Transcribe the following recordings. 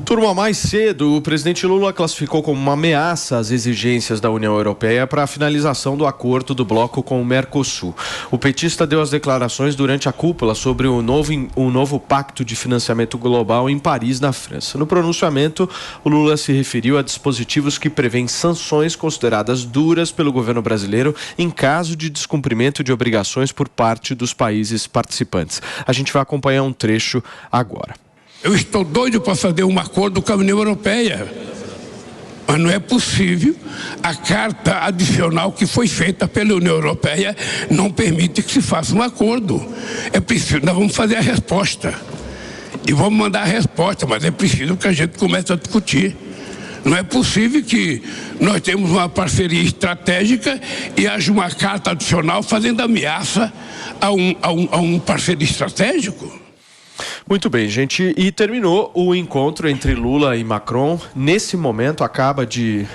Turma, mais cedo, o presidente Lula classificou como uma ameaça as exigências da União Europeia para a finalização do acordo do bloco com o Mercosul. O petista deu as declarações durante a cúpula sobre o novo Pacto de Financiamento Global em Paris, na França. No pronunciamento, o Lula se referiu a dispositivos que prevêem sanções consideradas duras pelo governo brasileiro em caso de descumprimento de obrigações por parte dos países participantes. A gente vai acompanhar um trecho agora. Eu estou doido para fazer um acordo com a União Europeia, mas não é possível. A carta adicional que foi feita pela União Europeia não permite que se faça um acordo. É preciso, nós vamos fazer a resposta e vamos mandar a resposta, mas é preciso que a gente comece a discutir. Não é possível que nós temos uma parceria estratégica e haja uma carta adicional fazendo ameaça a um parceiro estratégico. Muito bem, gente, e terminou o encontro entre Lula e Macron. Nesse momento acaba de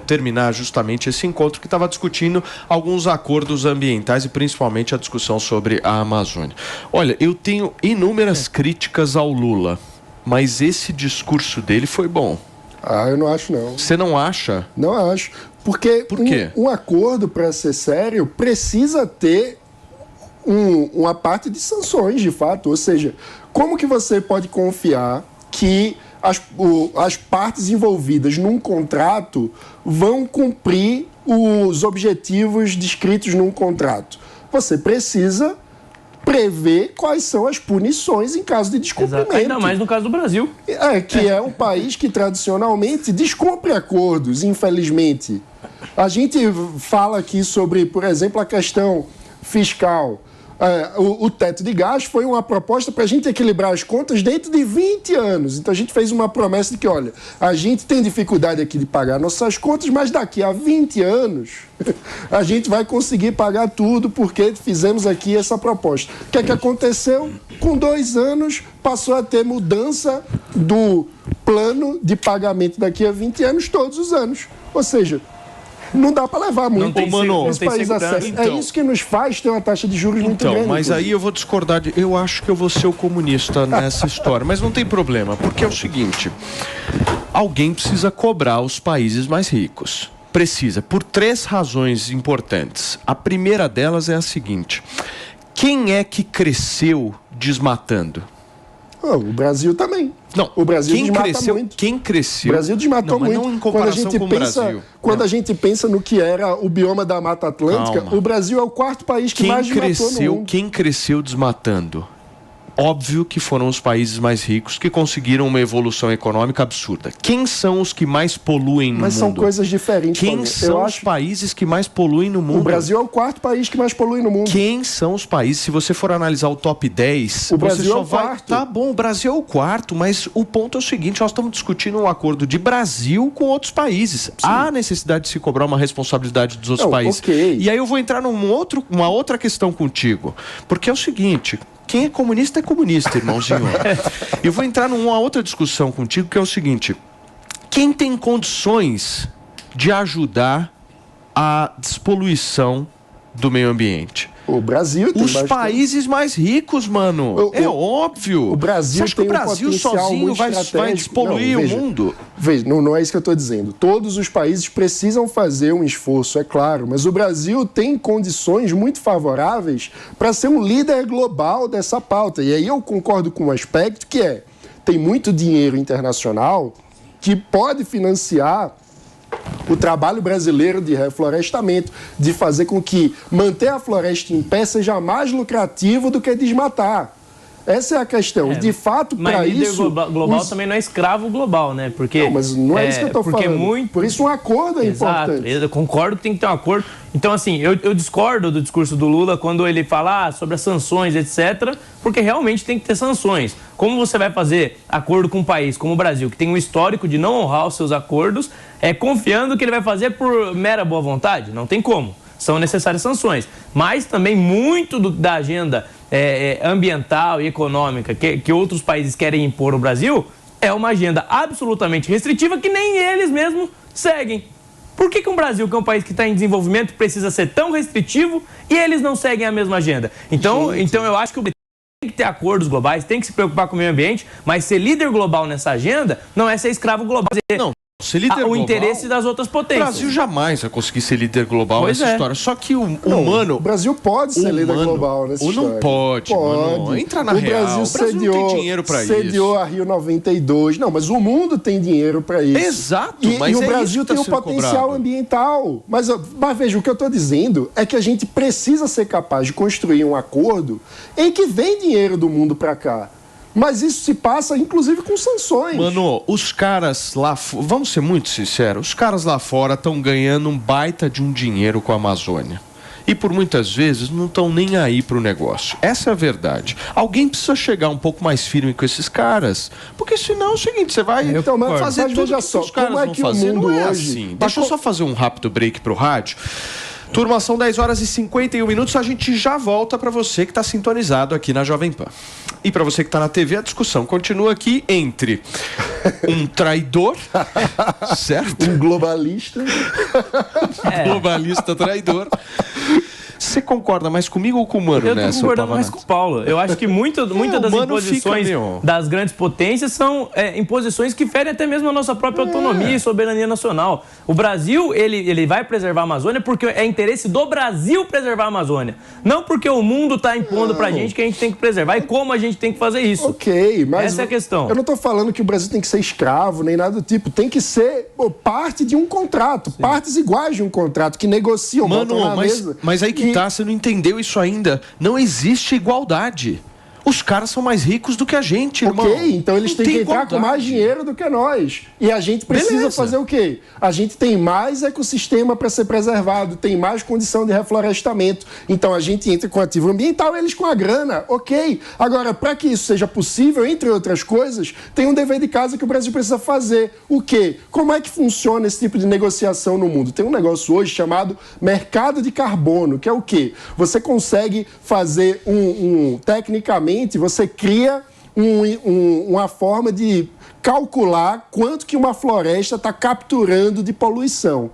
terminar justamente esse encontro que estava discutindo alguns acordos ambientais e principalmente a discussão sobre a Amazônia. Olha, eu tenho inúmeras críticas ao Lula, mas esse discurso dele foi bom. Ah, eu não acho não. Você não acha? Não acho, porque Por quê? Um acordo, para ser sério, precisa ter uma parte de sanções, de fato. Ou seja, como que você pode confiar que as partes envolvidas num contrato vão cumprir os objetivos descritos num contrato? Você precisa prever quais são as punições em caso de descumprimento. Ainda mais no caso do Brasil. Que é um país que tradicionalmente descumpre acordos, infelizmente. A gente fala aqui sobre, por exemplo, a questão fiscal. O teto de gastos foi uma proposta para a gente equilibrar as contas dentro de 20 anos. Então a gente fez uma promessa de que, olha, a gente tem dificuldade aqui de pagar nossas contas, mas daqui a 20 anos a gente vai conseguir pagar tudo porque fizemos aqui essa proposta. O que é que aconteceu? Com 2 anos passou a ter mudança do plano de pagamento daqui a 20 anos todos os anos. Ou seja, não dá para levar muito esse país a sério. Então, é isso que nos faz ter uma taxa de juros muito grande. Mas aí eu vou discordar. Eu acho que eu vou ser o comunista nessa história. Mas não tem problema, porque é o seguinte: alguém precisa cobrar os países mais ricos. Precisa, por 3 razões importantes. A primeira delas é a seguinte: quem é que cresceu desmatando? O Brasil também. Não, o Brasil desmata muito. Quem cresceu? O Brasil desmatou muito. Não em comparação com o Brasil. Quando a gente pensa no que era o bioma da Mata Atlântica, o Brasil é o 4º país que mais desmatou no mundo. Quem cresceu desmatando? Óbvio que foram os países mais ricos que conseguiram uma evolução econômica absurda. Quem são os que mais poluem no mundo? Mas são coisas diferentes. Quem são os países que mais poluem no mundo? O Brasil é o 4º país que mais polui no mundo. Quem são os países? Se você for analisar o top 10, o Brasil é o 4º. Tá bom, o Brasil é o 4º, mas o ponto é o seguinte: nós estamos discutindo um acordo de Brasil com outros países. Sim. Há necessidade de se cobrar uma responsabilidade dos outros países. Okay. E aí eu vou entrar uma outra questão contigo. Porque é o seguinte: quem é comunista, irmãozinho. Eu vou entrar numa outra discussão contigo, que é o seguinte: quem tem condições de ajudar a despoluição do meio ambiente? O Brasil tem os países mais ricos, mano. É óbvio. O Brasil. Você acha que o Brasil sozinho vai despoluir o mundo? Veja, não é isso que eu estou dizendo. Todos os países precisam fazer um esforço, é claro, mas o Brasil tem condições muito favoráveis para ser um líder global dessa pauta. E aí eu concordo com um aspecto que tem muito dinheiro internacional que pode financiar o trabalho brasileiro de reflorestamento, de fazer com que manter a floresta em pé seja mais lucrativo do que desmatar. Essa é a questão. De fato, para isso... Mas líder global também não é escravo global, né? Porque, não, mas não é isso que eu estou falando. Por isso um acordo é importante. Eu concordo que tem que ter um acordo. Então, assim, eu discordo do discurso do Lula quando ele fala sobre as sanções, etc., porque realmente tem que ter sanções. Como você vai fazer acordo com um país como o Brasil, que tem um histórico de não honrar os seus acordos, confiando que ele vai fazer por mera boa vontade? Não tem como. São necessárias sanções. Mas também muito da agenda ambiental e econômica que outros países querem impor no Brasil é uma agenda absolutamente restritiva que nem eles mesmos seguem. Por que o Brasil, que é um país que está em desenvolvimento, precisa ser tão restritivo e eles não seguem a mesma agenda? Então eu acho que o que ter acordos globais, tem que se preocupar com o meio ambiente, mas ser líder global nessa agenda não é ser escravo global. Não. Ser líder global, interesse das outras potências. O Brasil jamais vai conseguir ser líder global nessa história. Só que o humano... O Brasil pode ser líder global nessa história. Não pode, mano. Entra na real. O Brasil não tem dinheiro pra isso. Sediou a Rio 92. Não, mas o mundo tem dinheiro pra isso. Exato. E o Brasil tem o potencial ambiental. Mas veja, o que eu tô dizendo é que a gente precisa ser capaz de construir um acordo em que vem dinheiro do mundo pra cá. Mas isso se passa, inclusive, com sanções. Mano, os caras lá... Vamos ser muito sinceros. Os caras lá fora estão ganhando um baita de um dinheiro com a Amazônia. E por muitas vezes não estão nem aí pro negócio. Essa é a verdade. Alguém precisa chegar um pouco mais firme com esses caras. Porque senão é o seguinte, você vai fazer tudo que os caras vão fazer. Não é assim. Deixa eu só fazer um rápido break pro rádio. Turma, são 10 horas e 51 minutos, a gente já volta para você que está sintonizado aqui na Jovem Pan. E para você que está na TV, a discussão continua aqui entre um traidor, certo? Um globalista. Globalista traidor. Você concorda mais comigo ou com o Mano nessa? Eu tô concordando mais com o Paulo. Eu acho que muitas das imposições das grandes potências são imposições que ferem até mesmo a nossa própria autonomia e soberania nacional. O Brasil, ele vai preservar a Amazônia porque é interesse do Brasil preservar a Amazônia. Não porque o mundo está impondo pra gente que a gente tem que preservar e como a gente tem que fazer isso. Ok, mas essa é a questão. Eu não tô falando que o Brasil tem que ser escravo, nem nada do tipo. Tem que ser parte de um contrato, partes iguais de um contrato, que negociam, Mano, mas aí que você não entendeu isso ainda. Não existe igualdade. Os caras são mais ricos do que a gente, irmão. Ok, então eles têm que entrar com mais dinheiro do que nós. E a gente precisa fazer o quê? A gente tem mais ecossistema para ser preservado, tem mais condição de reflorestamento. Então a gente entra com o ativo ambiental, eles com a grana. Ok. Agora, para que isso seja possível, entre outras coisas, tem um dever de casa que o Brasil precisa fazer. O quê? Como é que funciona esse tipo de negociação no mundo? Tem um negócio hoje chamado mercado de carbono, que é o quê? Você consegue fazer tecnicamente, você cria uma forma de calcular quanto que uma floresta está capturando de poluição.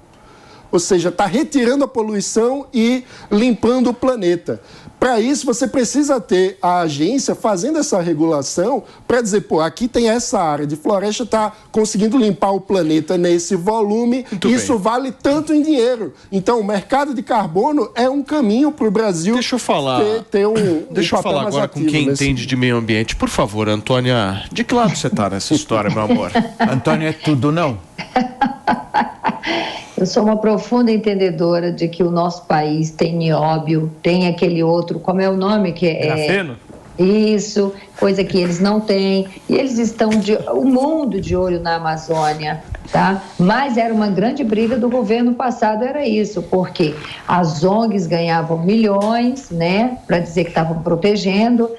Ou seja, está retirando a poluição e limpando o planeta. Para isso, você precisa ter a agência fazendo essa regulação para dizer, pô, aqui tem essa área de floresta, está conseguindo limpar o planeta nesse volume, isso vale tanto em dinheiro. Então, o mercado de carbono é um caminho para o Brasil ter Deixa eu falar agora com quem entende de meio ambiente. Por favor, Antônia, de que lado você está nessa história, meu amor? Antônia, é tudo não? Eu sou uma profunda entendedora de que o nosso país tem nióbio, tem aquele outro, como é o nome que é? Grafeno? Isso, coisa que eles não têm. E eles estão o mundo de olho na Amazônia, tá? Mas era uma grande briga do governo passado, era isso, porque as ONGs ganhavam milhões, né, para dizer que estavam protegendo.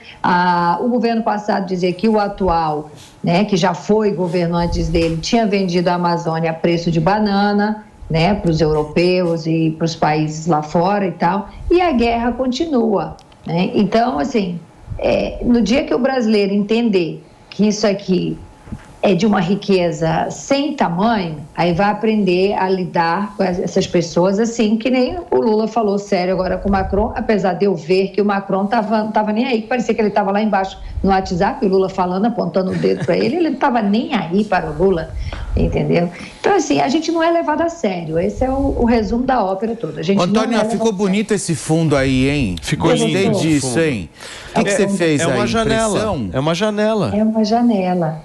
O governo passado dizia que o atual, né, que já foi governo antes dele, tinha vendido a Amazônia a preço de banana, né, para os europeus e para os países lá fora e tal, e a guerra continua, né? Então, assim, no dia que o brasileiro entender que isso aqui é de uma riqueza sem tamanho, aí vai aprender a lidar com essas pessoas assim, que nem o Lula falou sério agora com o Macron, apesar de eu ver que o Macron tava nem aí, parecia que ele estava lá embaixo no WhatsApp, o Lula falando, apontando o dedo para ele não estava nem aí para o Lula, entendeu? Então, assim, a gente não é levado a sério, esse é o resumo da ópera toda. Antônia, ficou bonito esse fundo aí, hein? Ficou Gostei disso, hein? O que você fez aí? É uma janela. É uma janela. É uma janela.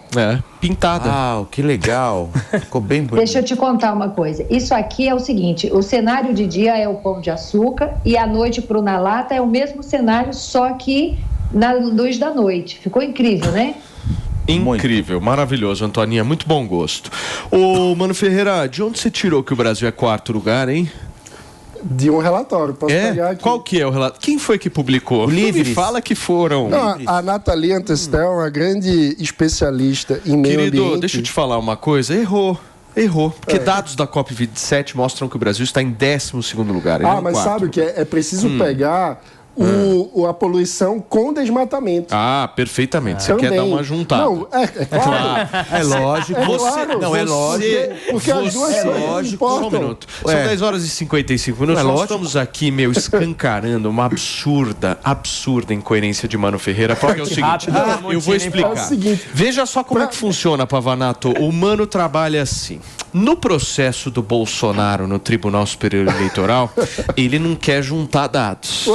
Pintada. Ah, que legal. Ficou bem bonito. Deixa eu te contar uma coisa. Isso aqui é o seguinte, o cenário de dia é o Pão de Açúcar e à noite pro Na Lata é o mesmo cenário, só que na luz da noite. Ficou incrível, né? Incrível, maravilhoso, Antoninha, muito bom gosto. Ô, Mano Ferreira, de onde você tirou que o Brasil é 4º lugar, hein? De um relatório, posso pegar aqui. Qual que é o relatório? Quem foi que publicou? Livres. Me fala que foram. Não, a Nathalie Antestel é uma grande especialista em meio ambiente. Querido, deixa eu te falar uma coisa, errou. Porque dados da COP27 mostram que o Brasil está em 12º lugar. Mas sabe o que é? É preciso pegar a poluição com desmatamento. Ah, perfeitamente. Você quer dar uma juntada. Não, é claro. É lógico. É lógico. Porque as duas coisas importam. Só um minuto. São 10 horas e 55 minutos. Nós estamos aqui, escancarando uma absurda incoerência de Mano Ferreira. Porque é o seguinte, eu vou explicar. É o seguinte, Veja só como é que funciona, Pavanato. O Mano trabalha assim. No processo do Bolsonaro no Tribunal Superior Eleitoral, ele não quer juntar dados.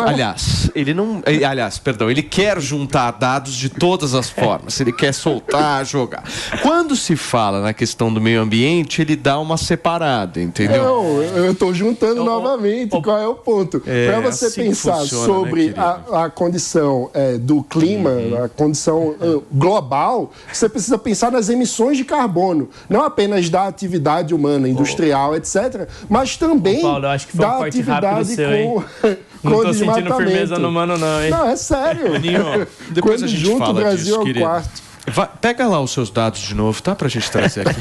Ele quer juntar dados de todas as formas. Ele quer soltar, jogar. Quando se fala na questão do meio ambiente, ele dá uma separada, entendeu? Não, eu estou juntando novamente. Qual é o ponto? Para você assim pensar funciona, sobre né, a condição do clima, a condição global, você precisa pensar nas emissões de carbono. Não apenas da atividade humana, industrial, etc., mas também Paulo, eu acho que foi da atividade com não tô desmatamento. sentindo firmeza no Mano, não, hein? Não, é sério. Depois Quando a gente junto, fala o Brasil disso, é o querido. quarto. Pega lá os seus dados de novo, tá? Pra gente trazer aqui.